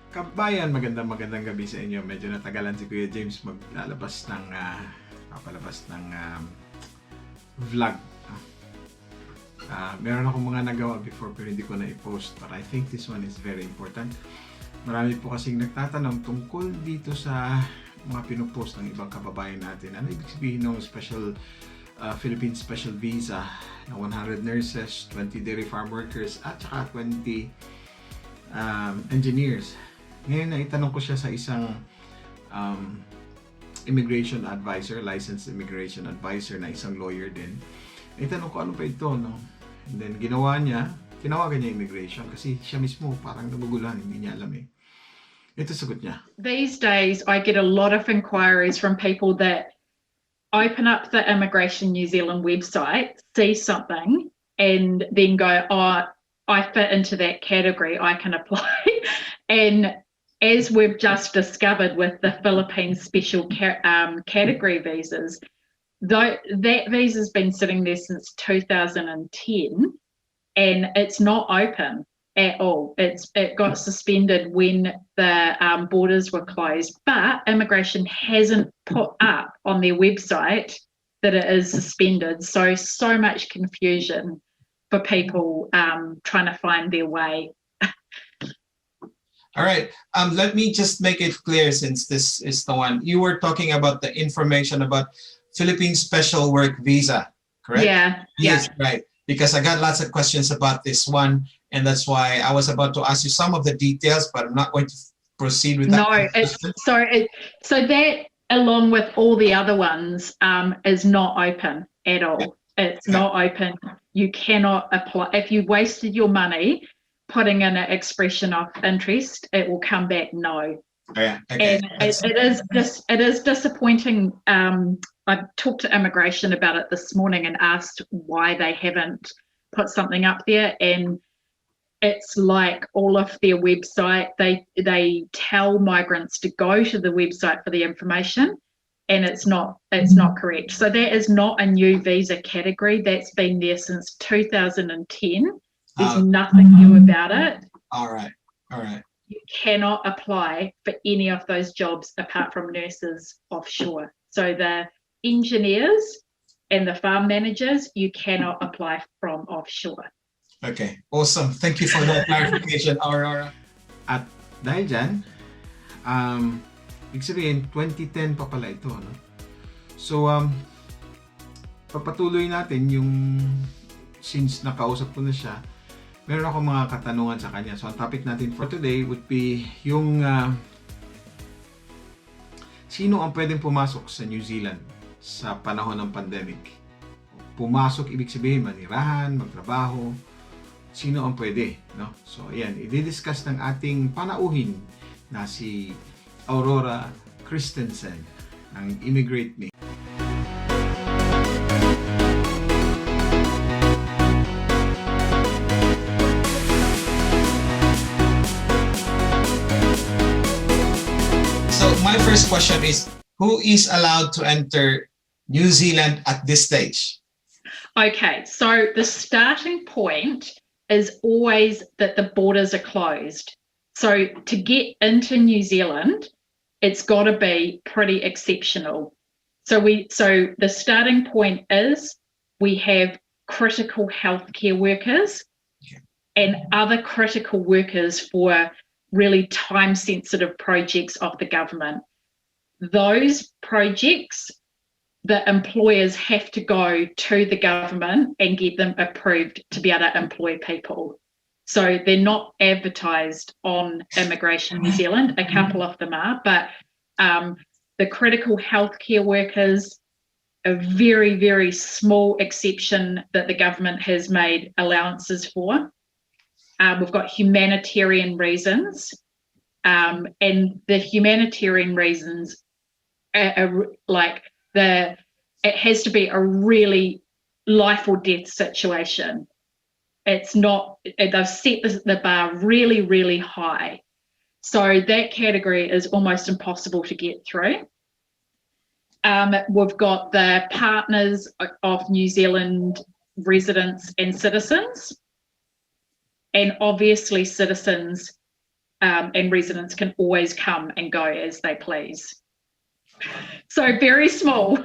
Kabayan, magandang gabi sa inyo. Medyo natagalan si Kuya James maglalabas ng papalabas ng vlog. Meron akong mga nagawa before pero hindi ko na i-post, but I think this one is very important. Marami po kasing nagtatanong tungkol dito sa mga pinupost ng ibang kababayan natin. Ano ibig sabihin ng special Philippine Special Visa na 100 nurses, 20 dairy farm workers at saka 20 engineers. Ngayon naitanong ko siya sa isang immigration advisor, licensed immigration advisor na isang lawyer din. Naitanong ko ano pa ito, no? And then tinawagan niya immigration kasi siya mismo parang naguguluhan, hindi niya alam eh. Ito sagot niya. These days I get a lot of inquiries from people that open up the Immigration New Zealand website, see something and then go, oh, I fit into that category, I can apply. And as we've just discovered with the Philippine special category visas, that visa's been sitting there since 2010 and it's not open at all. It got suspended when the borders were closed, but immigration hasn't put up on their website that it is suspended. So much confusion for people trying to find their way. All right, let me just make it clear since this is the one. You were talking about the information about Philippine Special Work Visa, correct? Yeah. Yes, yeah. Right. Because I got lots of questions about this one, and that's why I was about to ask you some of the details, but I'm not going to proceed with that. No, so that along with all the other ones is not open at all. It's not open. You cannot apply. If you wasted your money putting in an expression of interest, it will come back no. Yeah, okay. And it is disappointing. I talked to immigration about it this morning and asked why they haven't put something up there, and it's like all of their website, they tell migrants to go to the website for the information, and it's not correct. So that is not a new visa category. That's been there since 2010. There's nothing new about it. All right. You cannot apply for any of those jobs apart from nurses offshore. So the engineers and the farm managers, you cannot apply from offshore. Okay, awesome. Thank you for that clarification, Aurora. At dahil dyan, ibig sabihin, 2010 pa pala ito, no? So, papatuloy natin yung, since nakausap ko na siya, meron ako mga katanungan sa kanya. So, ang topic natin for today would be yung sino ang pwedeng pumasok sa New Zealand sa panahon ng pandemic? Pumasok, ibig sabihin, manirahan, magtrabaho. Sino ang pwede? No? So, ayan, i-discuss ng ating panauhin na si Aurora Christensen ng Immigrate Me. My first question is, who is allowed to enter New Zealand at this stage? Okay, so the starting point is always that the borders are closed. So to get into New Zealand, it's got to be pretty exceptional. So the starting point is we have critical healthcare workers and other critical workers for really time-sensitive projects of the government. Those projects, the employers have to go to the government and get them approved to be able to employ people. So they're not advertised on Immigration New Zealand. A couple of them are, but the critical healthcare workers, a very, very small exception that the government has made allowances for. We've got humanitarian reasons, and the humanitarian reasons are like it has to be a really life or death situation. It's not, they've set the bar really, really high. So that category is almost impossible to get through. We've got the partners of New Zealand residents and citizens. And obviously citizens and residents can always come and go as they please. So very small.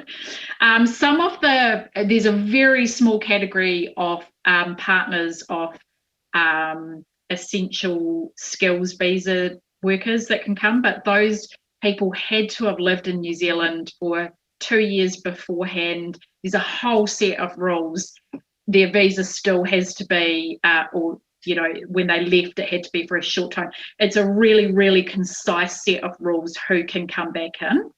There's a very small category of partners of essential skills visa workers that can come, but those people had to have lived in New Zealand for 2 years beforehand. There's a whole set of rules. Their visa still has to be, or when they left, it had to be for a short time. It's a really, really concise set of rules who can come back in.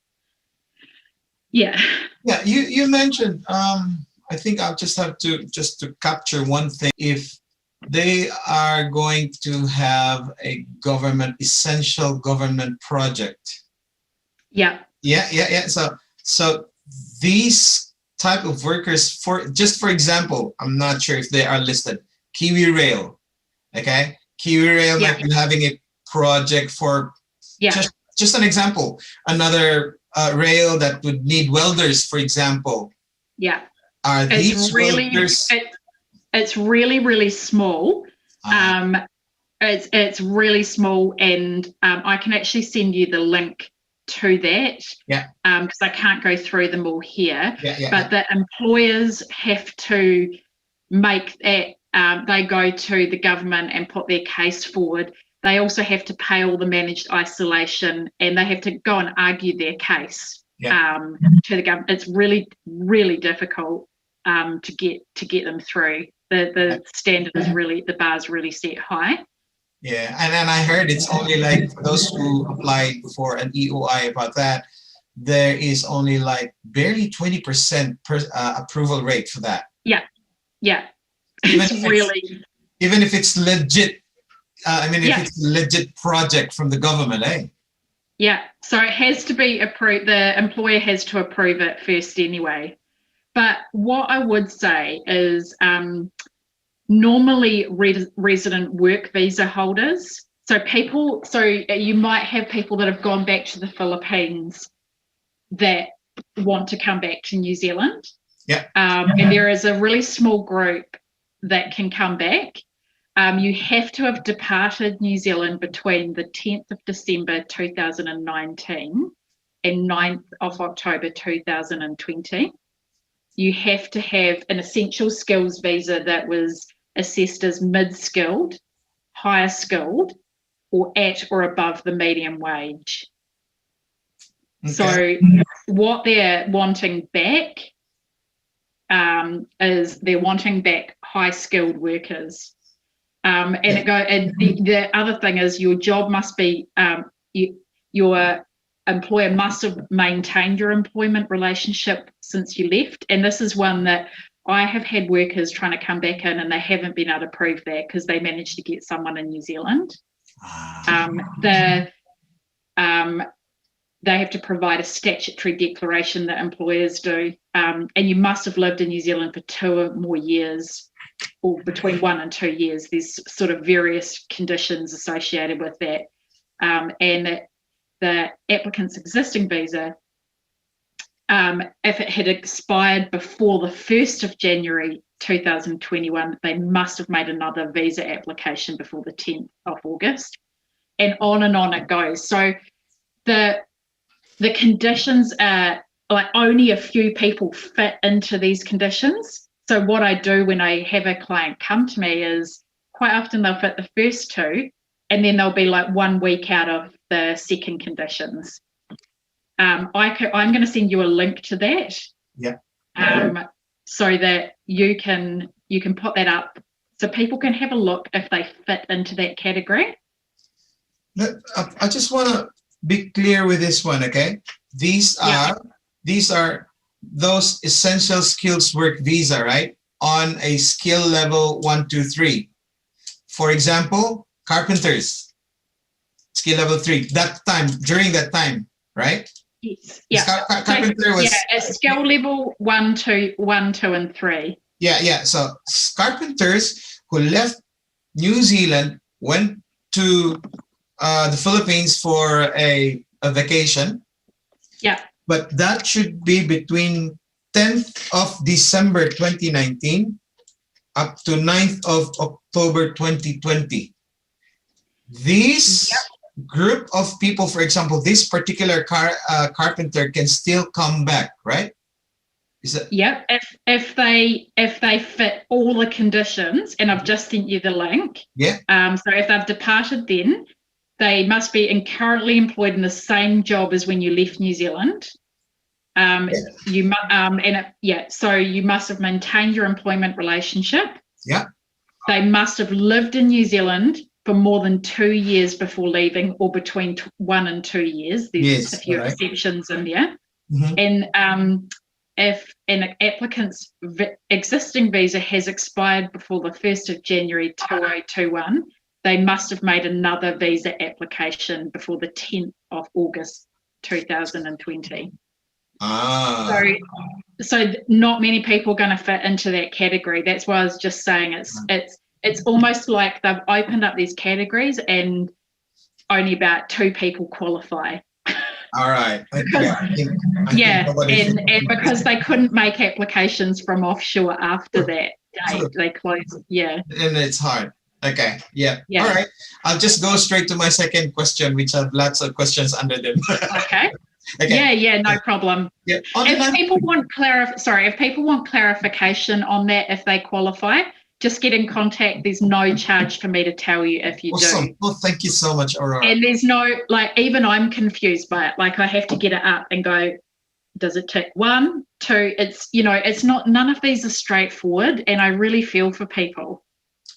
Yeah. Yeah, you mentioned, I think I'll just have to capture one thing. If they are going to have a essential government project. Yeah. Yeah. So these type of workers, for example, I'm not sure if they are listed, Kiwi Rail, okay? Kiwi Rail might be having a project for, just an example, another rail that would need welders, for example. Yeah. Are these welders? It's really, really small. It's really small, and I can actually send you the link to that. Yeah. Because I can't go through them all here. But the employers have to make that. They go to the government and put their case forward. They also have to pay all the managed isolation, and they have to go and argue their case to the government. It's really, really difficult to get them through. The standard is really, the bar's really set high. Yeah, and then I heard it's only like for those who applied for an EOI about that, there is only like barely 20% approval rate for that. Yeah. Even if it's legit. If it's a legit project from the government, eh? Yeah, so it has to be approved. The employer has to approve it first anyway. But what I would say is normally resident work visa holders, so you might have people that have gone back to the Philippines that want to come back to New Zealand. Yeah. And there is a really small group that can come back. You have to have departed New Zealand between the 10th of December 2019 and 9th of October 2020. You have to have an essential skills visa that was assessed as mid-skilled, higher skilled, or at or above the median wage. Okay. So what they're wanting back is they're wanting back high-skilled workers. The other thing is your job must be, your employer must have maintained your employment relationship since you left. And this is one that I have had workers trying to come back in and they haven't been able to prove that because they managed to get someone in New Zealand. They have to provide a statutory declaration that employers do. And you must have lived in New Zealand for 2 or more years, or between 1 and 2 years. There's sort of various conditions associated with that. And the applicant's existing visa, if it had expired before the 1st of January 2021, they must have made another visa application before the 10th of August. And on it goes. So the conditions are like only a few people fit into these conditions. So what I do when I have a client come to me is quite often they'll fit the first 2, and then they'll be like 1 week out of the second conditions. I'm going to send you a link to that. Yeah. So that you can put that up so people can have a look if they fit into that category. I just want to be clear with this one, okay? These are those essential skills work visa, right? On a skill level 1, 2, 3. For example, carpenters, skill level 3. During that time, right? Yes. Yeah. Carpenter was a skill level 1, 2, and 3. Yeah. So carpenters who left New Zealand went to the Philippines for a vacation. Yeah. But that should be between 10th of December 2019 up to 9th of October 2020. These group of people, for example, this particular carpenter can still come back, right? Is that? Yep. If they fit all the conditions, and I've just sent you the link. Yeah. So if they've departed, then they must be currently employed in the same job as when you left New Zealand. So you must have maintained your employment relationship. Yeah. They must have lived in New Zealand for more than 2 years before leaving, or between 1 and 2 years. There's a few exceptions in there. And if an applicant's existing visa has expired before the 1st of January 2021, they must have made another visa application before the 10th of August 2020. So not many people are going to fit into that category. That's why I was just saying it's almost like they've opened up these categories and only about 2 people qualify. All right. And because they couldn't make applications from offshore after that date, they closed. Yeah. And it's hard. Okay. Yeah. All right. I'll just go straight to my second question, which have lots of questions under them. Okay. Yeah, no problem. Yeah. If people want clarification on that, if they qualify, just get in contact. There's no charge for me to tell you if you do. Well, thank you so much, Aurora. And there's no, even I'm confused by it. I have to get it up and go, does it tick 1, 2? It's not, none of these are straightforward, and I really feel for people.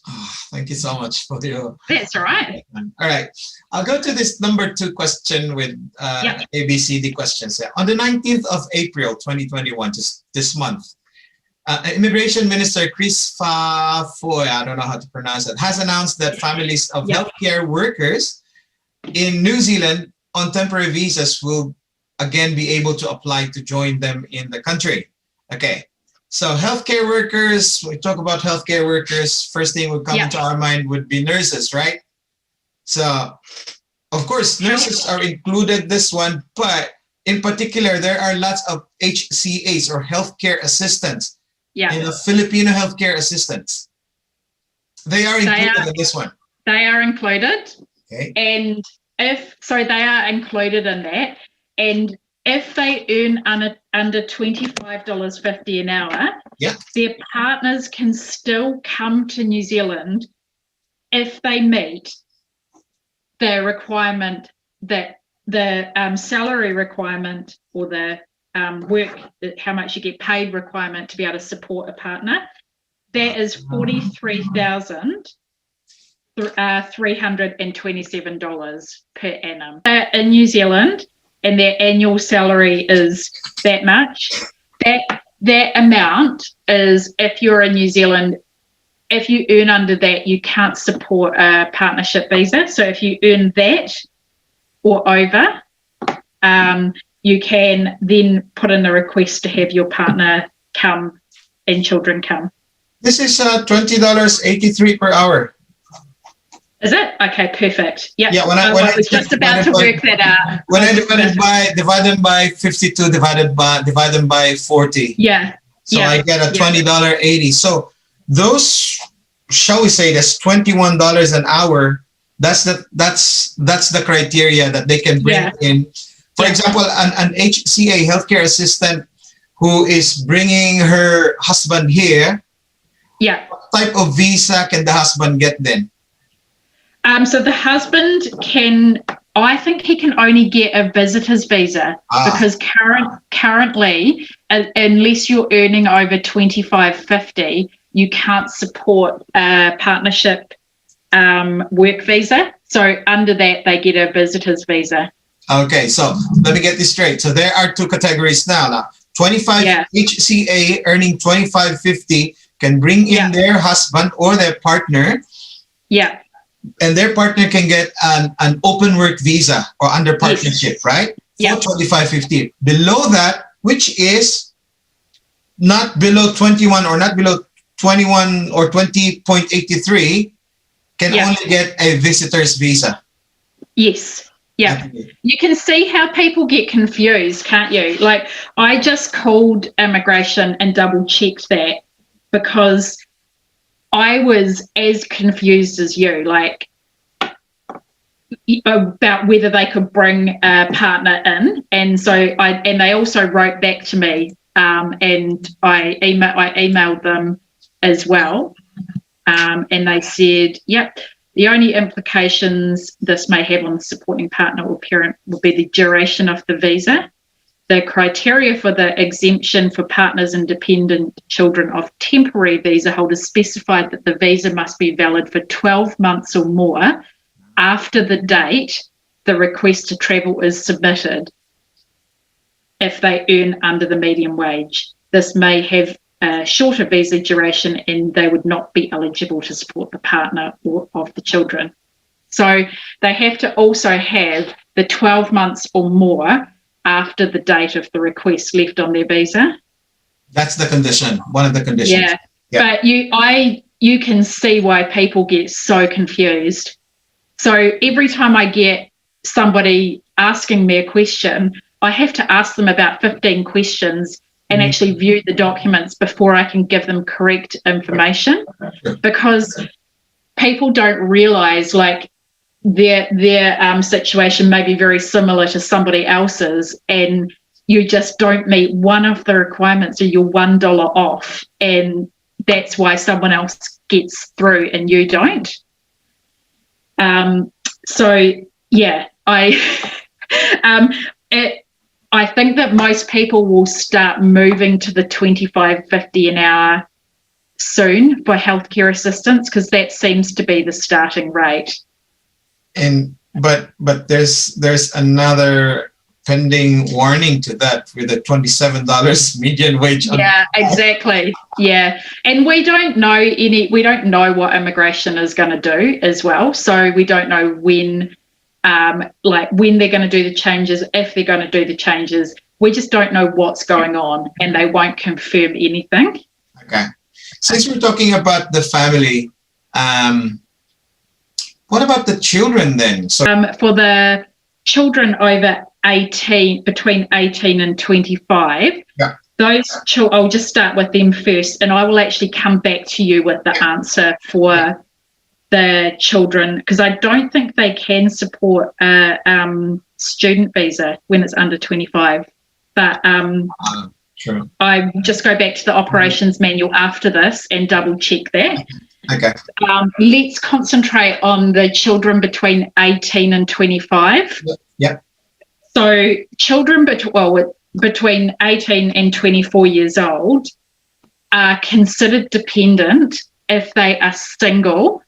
Oh, thank you so much for your... That's all right. All right. I'll go to this number 2 question with ABCD questions. On the 19th of April, 2021, just this month, Immigration Minister Chris Foy, I don't know how to pronounce it, has announced that families of healthcare workers in New Zealand on temporary visas will again be able to apply to join them in the country. Okay. So healthcare workers, we talk about healthcare workers, first thing would come into our mind would be nurses, right? So, of course, nurses are included this one, but in particular, there are lots of HCAs or healthcare assistants. And the Filipino healthcare assistants. They are included in this one. They are included. Okay. And they are included in that. And if they earn under $25.50 an hour, their partners can still come to New Zealand if they meet the requirement, that the salary requirement, or the work, how much you get paid requirement to be able to support a partner. That is $43,327 per annum. In New Zealand, and their annual salary is that much. That amount is, if you're in New Zealand, if you earn under that, you can't support a partnership visa. So if you earn that or over, you can then put in the request to have your partner come and children come. This is $20.83 per hour. Is it? Okay, perfect. Yep. Yeah, I was just about to work that out. When I divide by 52, divide by 40. Yeah. So I get a $20.80. So those, shall we say, that's $21 an hour. That's the criteria that they can bring in. For example, an HCA, healthcare assistant, who is bringing her husband here. Yeah. What type of visa can the husband get then? So the husband I think he can only get a visitor's visa, because currently, unless you're earning over $25.50, you can't support a partnership work visa. So under that, they get a visitor's visa. Okay, so let me get this straight. So there are 2 categories now. 25 HCA earning $25.50 can bring in their husband or their partner. Yeah. And their partner can get an open work visa or under partnership, right? For $25.50. Below that, which is not below 21 or not below 21 or 20.83, can only get a visitor's visa. Yes. Yeah. You can see how people get confused, can't you? I just called immigration and double checked that, because I was as confused as you. about whether they could bring a partner in, and so they also wrote back to me, and I emailed them as well, and they said, yep, the only implications this may have on the supporting partner or parent will be the duration of the visa. The criteria for the exemption for partners and dependent children of temporary visa holders specified that the visa must be valid for 12 months or more after the date the request to travel is submitted if they earn under the median wage. This may have a shorter visa duration and they would not be eligible to support the partner or of the children. So they have to also have the 12 months or more after the date of the request left on their visa. That's the condition, one of the conditions. Yeah. But you can see why people get so confused. So every time I get somebody asking me a question, I have to ask them about 15 questions and actually view the documents before I can give them correct information, because people don't realise, like, their situation may be very similar to somebody else's, and you just don't meet one of the requirements or you're $1 off, and that's why someone else gets through and you don't. So yeah, I think that most people will start moving to the $25.50 an hour soon for healthcare assistance, because that seems to be the starting rate. And but there's another pending warning to that with the $27 median wage. Yeah, exactly. Yeah, and we don't know what immigration is going to do as well. So we don't know when they're going to do the changes, if they're going to do the changes. We just don't know what's going on, and they won't confirm anything. Okay. Since we're talking about the family, what about the children then? So for the children over 18, between 18 and 25, I'll just start with them first, and I will actually come back to you with the answer for the children, because I don't think they can support a student visa when it's under 25. But True. I just go back to the operations manual after this and double check that. Okay. Let's concentrate on the children between 18 and 25. Yep. So children between 18 and 24 years old are considered dependent if they are single.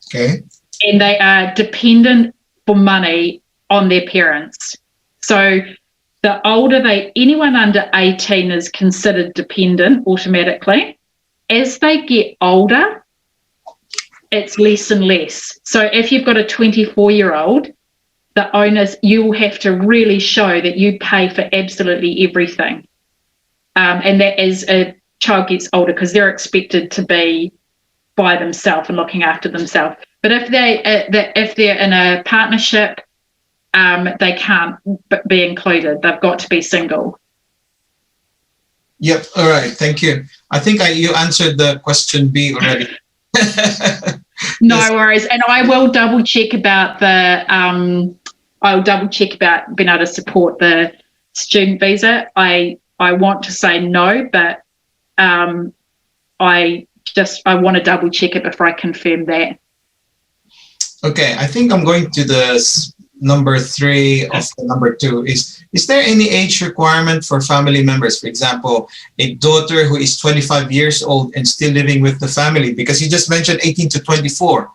Okay. And they are dependent for money on their parents. So the older anyone under 18 is considered dependent automatically. As they get older, it's less and less. So if you've got a 24-year-old, the owners, you will have to really show that you pay for absolutely everything. And that as a child gets older, because they're expected to be by themselves and looking after themselves. But if they're in a partnership, they can't be included. They've got to be single. Yep. All right. Thank you. I think you answered the question B already. No worries. And I will double check about being able to support the student visa. I want to say no, but I want to double check it before I confirm that. Okay, I think I'm going to the number 3 of the number 2. Is there any age requirement for family members? For example, a daughter who is 25 years old and still living with the family, because you just mentioned 18 to 24.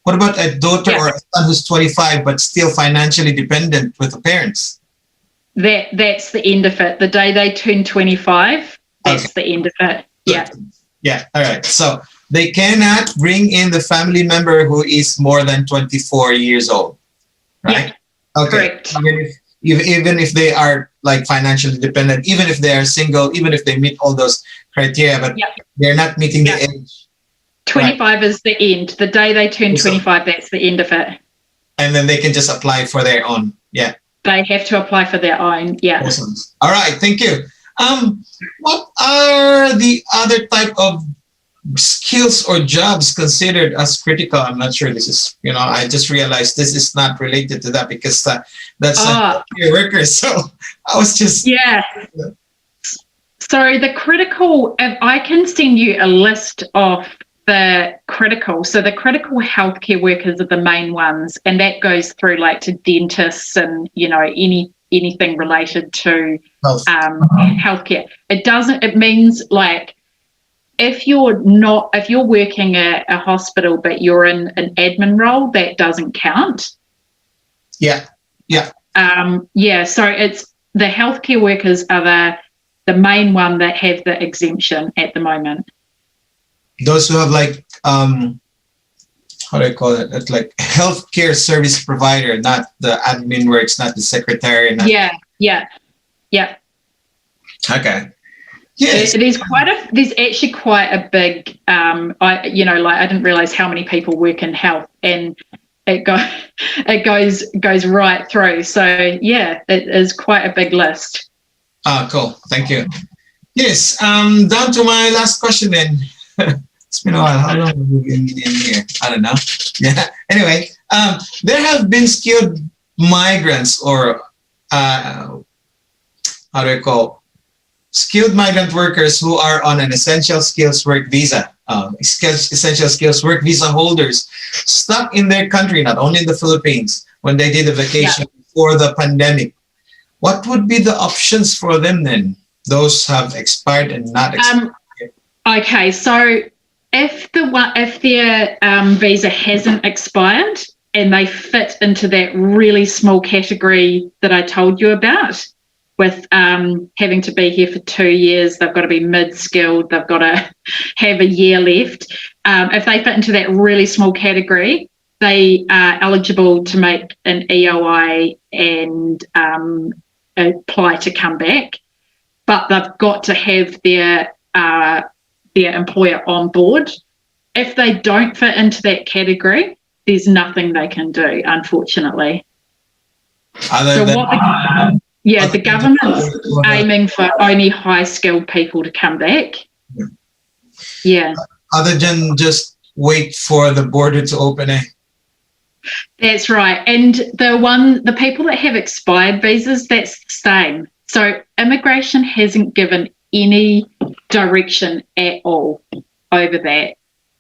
What about a daughter or a son who's 25 but still financially dependent with the parents? That's the end of it. The day they turn 25, that's the end of it. Yeah. Yeah. All right. So they cannot bring in the family member who is more than 24 years old, right? Yeah, okay. Correct. Even if they are like financially dependent, even if they are single, even if they meet all those criteria, but they're not meeting the age. 25 is the end. The day they turn 25, that's the end of it. And then they can just apply for their own. Yeah. They have to apply for their own. Yeah. Awesome. All right. Thank you. What are the other type of skills or jobs considered as critical? I'm not sure. This is, I just realized this is not related to that because that's a worker. So I was just So the critical, I can send you a list of the critical. So the critical healthcare workers are the main ones, and that goes through like to dentists and anything related to healthcare. It means like if you're working at a hospital but you're in an admin role, that doesn't count. Yeah. So it's the healthcare workers are the main one that have the exemption at the moment. Those who have like how do I call it? It's like healthcare service provider, not the admin works, not the secretary. Yeah. Okay. Yes. There's actually quite a big I didn't realize how many people work in health, and it goes right through. So yeah, it is quite a big list. Cool. Thank you. Yes. Down to my last question then. It's been a while. How long have we been in here? I don't know. Yeah. Anyway, there have been skilled migrants or skilled migrant workers who are on an essential skills work visa. Essential skills work visa holders stuck in their country, not only in the Philippines, when they did a vacation before the pandemic. What would be the options for them then? Those have expired and not expired. Okay, so if their visa hasn't expired and they fit into that really small category that I told you about, with having to be here for 2 years, they've got to be mid-skilled, they've got to have a year left. If they fit into that really small category, they are eligible to make an EOI and apply to come back, but they've got to have their employer on board. If they don't fit into that category, there's nothing they can do, unfortunately. The government's aiming for only high-skilled people to come back. Yeah. Other than just wait for the border to open. That's right. And the people that have expired visas, that's the same. So immigration hasn't given any direction at all over that.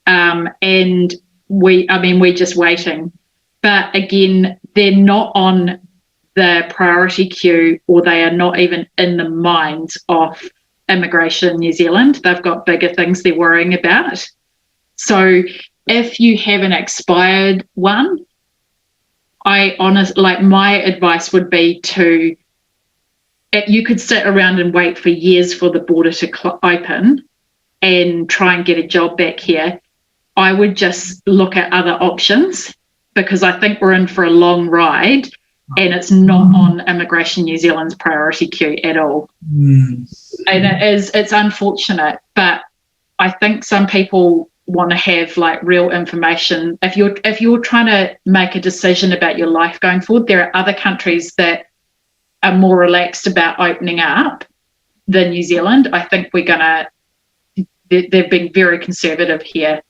And we're just waiting. But again, they're not on the priority queue, or they are not even in the minds of immigration in New Zealand. They've got bigger things they're worrying about. So if you have an expired one, my advice would be you could sit around and wait for years for the border to open and try and get a job back here. I would just look at other options, because I think we're in for a long ride, and it's not on Immigration New Zealand's priority queue at all. And it's unfortunate, but I think some people want to have like real information. If you're trying to make a decision about your life going forward, there are other countries that are more relaxed about opening up than New Zealand. I think they've been very conservative here.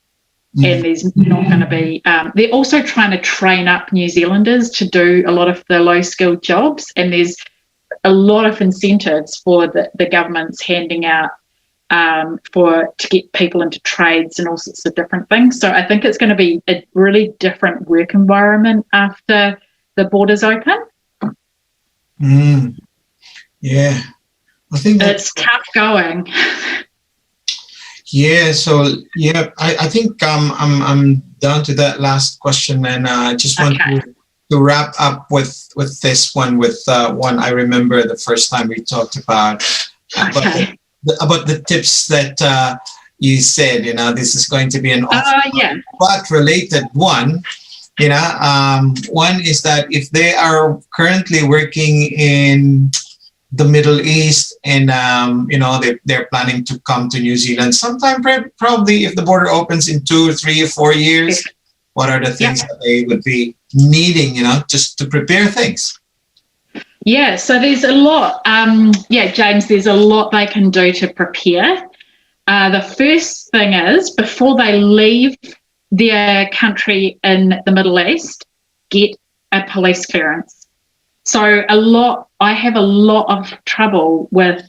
And there's not going to be, they're also trying to train up New Zealanders to do a lot of the low-skilled jobs, and there's a lot of incentives for the government's handing out to get people into trades and all sorts of different things. So I think it's going to be a really different work environment after the borders open. Yeah, I think it's tough going. Yeah, so I think I'm down to that last question, and I just want to wrap up with this one, with one I remember the first time we talked about the tips that you said. This is going to be an but related one. One is that if they are currently working in the Middle East, and they're planning to come to New Zealand sometime, probably if the border opens in 2 or 3 or 4 years, what are the things that they would be needing, just to prepare things? Yeah, so there's a lot. James, there's a lot they can do to prepare. The first thing is, before they leave their country in the Middle East, get a police clearance. So I have a lot of trouble with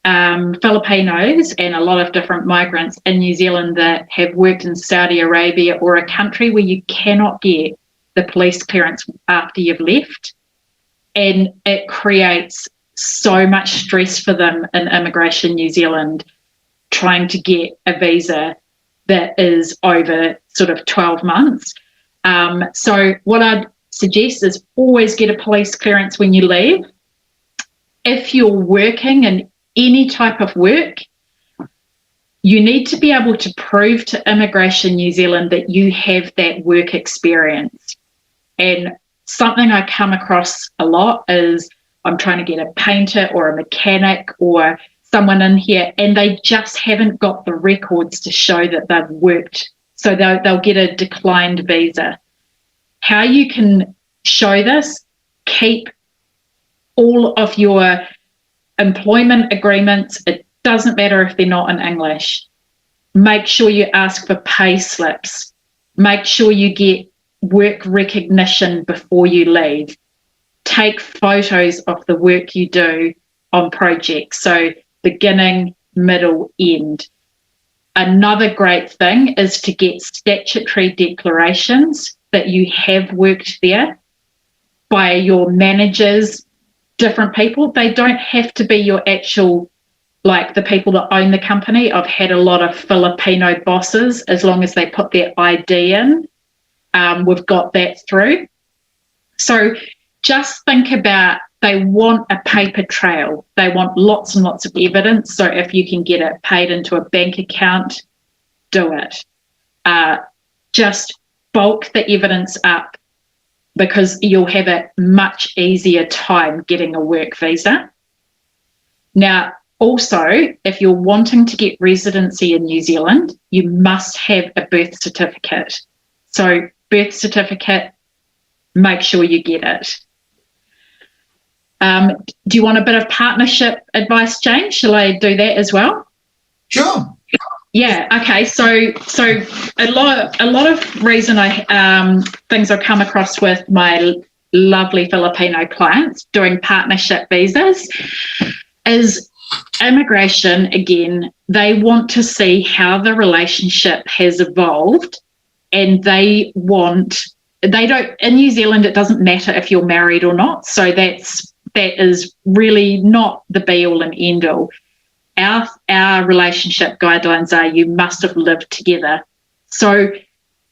Filipinos and a lot of different migrants in New Zealand that have worked in Saudi Arabia or a country where you cannot get the police clearance after you've left. And it creates so much stress for them in Immigration New Zealand trying to get a visa that is over sort of 12 months. So what I'd suggest is always get a police clearance when you leave. If you're working in any type of work, you need to be able to prove to Immigration New Zealand that you have that work experience. And something I come across a lot is I'm trying to get a painter or a mechanic or someone in here, and they just haven't got the records to show that they've worked. So they'll get a declined visa. How you can show this, keep all of your employment agreements. It doesn't matter if they're not in English. Make sure you ask for pay slips. Make sure you get work recognition before you leave. Take photos of the work you do on projects. So beginning, middle, end. Another great thing is to get statutory declarations that you have worked there by your managers, different people. They don't have to be your actual, like the people that own the company. I've had a lot of Filipino bosses, as long as they put their ID in, we've got that through. So just think about, they want a paper trail. They want lots and lots of evidence. So if you can get it paid into a bank account, do it. Just bulk the evidence up, because you'll have a much easier time getting a work visa. Now, also, if you're wanting to get residency in New Zealand, you must have a birth certificate. So birth certificate, make sure you get it. Do you want a bit of partnership advice, Jane? Shall I do that as well? Sure. Yeah. Okay. So a lot of reason things I've come across with my lovely Filipino clients doing partnership visas is immigration. Again, they want to see how the relationship has evolved, and in New Zealand, it doesn't matter if you're married or not. So that is really not the be all and end all. Our relationship guidelines are you must have lived together. So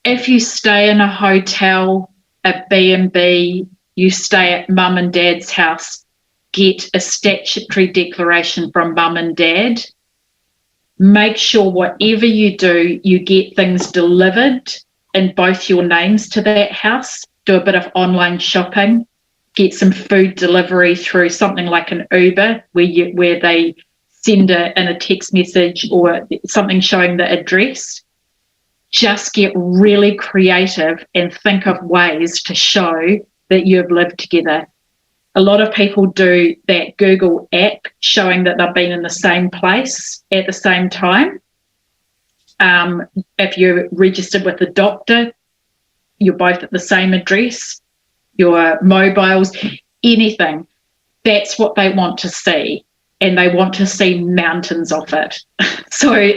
if you stay in a hotel, a B&B, you stay at mum and dad's house, get a statutory declaration from mum and dad. Make sure whatever you do, you get things delivered in both your names to that house. Do a bit of online shopping. Get some food delivery through something like an Uber, where they send in a text message or something showing the address. Just get really creative and think of ways to show that you've lived together. A lot of people do that Google app showing that they've been in the same place at the same time. If you're registered with a doctor, you're both at the same address, your mobiles, anything. That's what they want to see. And they want to see mountains of it. So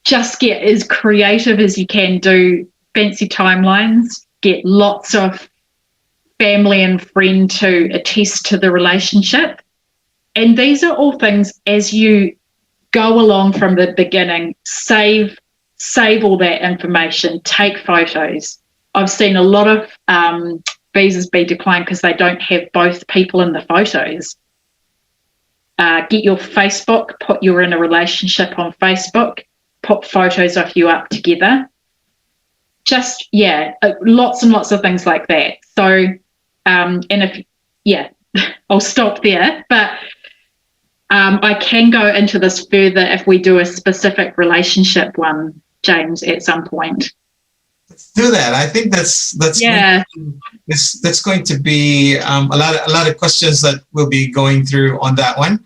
just get as creative as you can, do fancy timelines, get lots of family and friend to attest to the relationship. And these are all things, as you go along from the beginning, save all that information, take photos. I've seen a lot of visas be declined because they don't have both people in the photos. Get your Facebook, put you're in a relationship on Facebook, put photos of you up together. Just, lots and lots of things like that. So, I'll stop there, but I can go into this further if we do a specific relationship one, James, at some point. Let's do that. I think that's Yeah. that's going to be a lot of questions that we'll be going through on that one.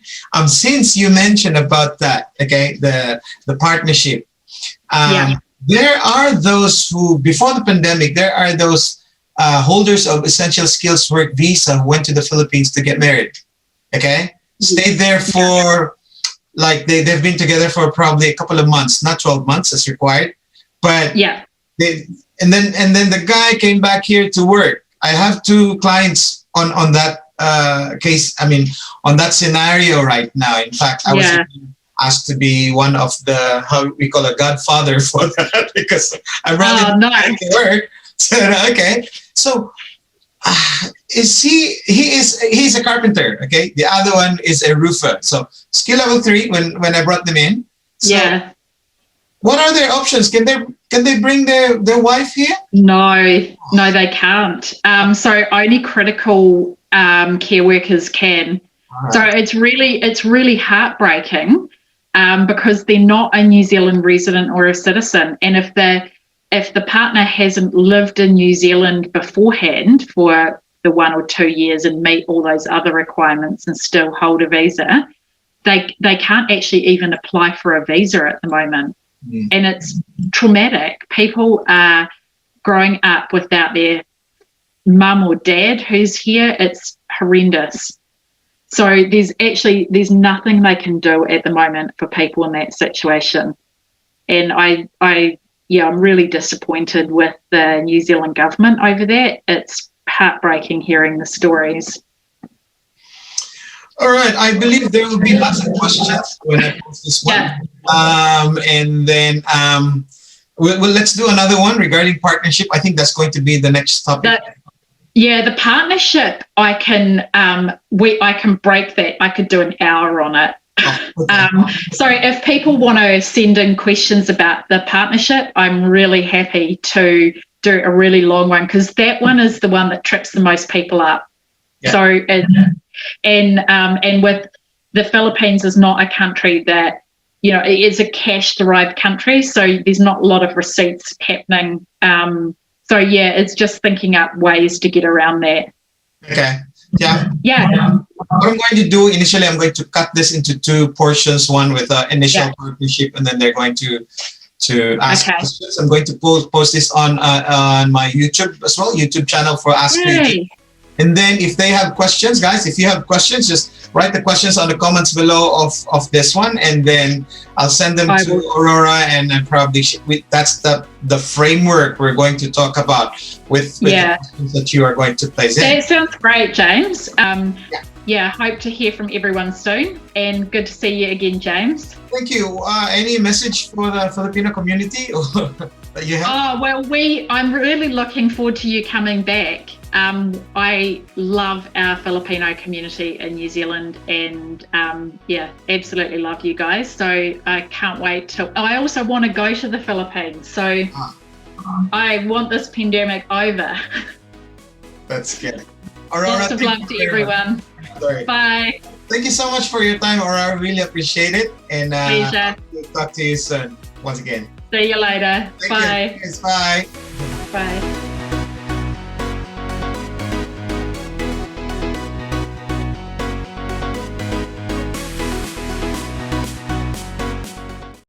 Since you mentioned about that, okay, the partnership. There are those who, before the pandemic, there are those holders of essential skills work visa who went to the Philippines to get married. Okay, stayed there for like they've been together for probably a couple of months, not 12 months as required, but and then the guy came back here to work. I have two clients on that case. I mean, on that scenario right now. In fact, I was asked to be one of the, how we call a godfather for that, because I brought him to work. So okay, so he's a carpenter. Okay, the other one is a roofer. So skill level 3 when I brought them in. So, what are their options? Can they bring their wife here? No, they can't. So only critical care workers can. Right. So it's really heartbreaking because they're not a New Zealand resident or a citizen, and if the partner hasn't lived in New Zealand beforehand for the 1 or 2 years and meet all those other requirements and still hold a visa, they can't actually even apply for a visa at the moment. And it's traumatic. People are growing up without their mum or dad who's here. It's horrendous. So there's nothing they can do at the moment for people in that situation. And I'm really disappointed with the New Zealand government over that. It's heartbreaking hearing the stories. All right, I believe there will be lots of questions when I post this one. And then let's do another one regarding partnership. I think that's going to be the next topic. The partnership, I can break that. I could do an hour on it. So if people want to send in questions about the partnership, I'm really happy to do a really long one, because that one is the one that trips the most people up. So and with the Philippines is not a country that, it is a cash derived country, so there's not a lot of receipts happening. It's just thinking up ways to get around that. Okay. What I'm going to do initially, I'm going to cut this into 2 portions, one with initial partnership, and then they're going to ask questions. I'm going to post this on my YouTube as well, YouTube channel for Ask Me. And then if they have questions, guys, if you have questions, just write the questions on the comments below of this one, and then I'll send them to Aurora, and then probably that's the framework we're going to talk about with the questions that you are going to place in. That sounds great, James. Hope to hear from everyone soon, and good to see you again, James. Thank you. Any message for the Filipino community that you have? I'm really looking forward to you coming back. I love our Filipino community in New Zealand, and absolutely love you guys. So I can't wait I also want to go to the Philippines. So I want this pandemic over. That's good. Aurora, lots of love to everyone. Bye. Thank you so much for your time, Aurora. I really appreciate it. And pleasure. We'll talk to you soon once again. See you later. Bye. Bye. Bye.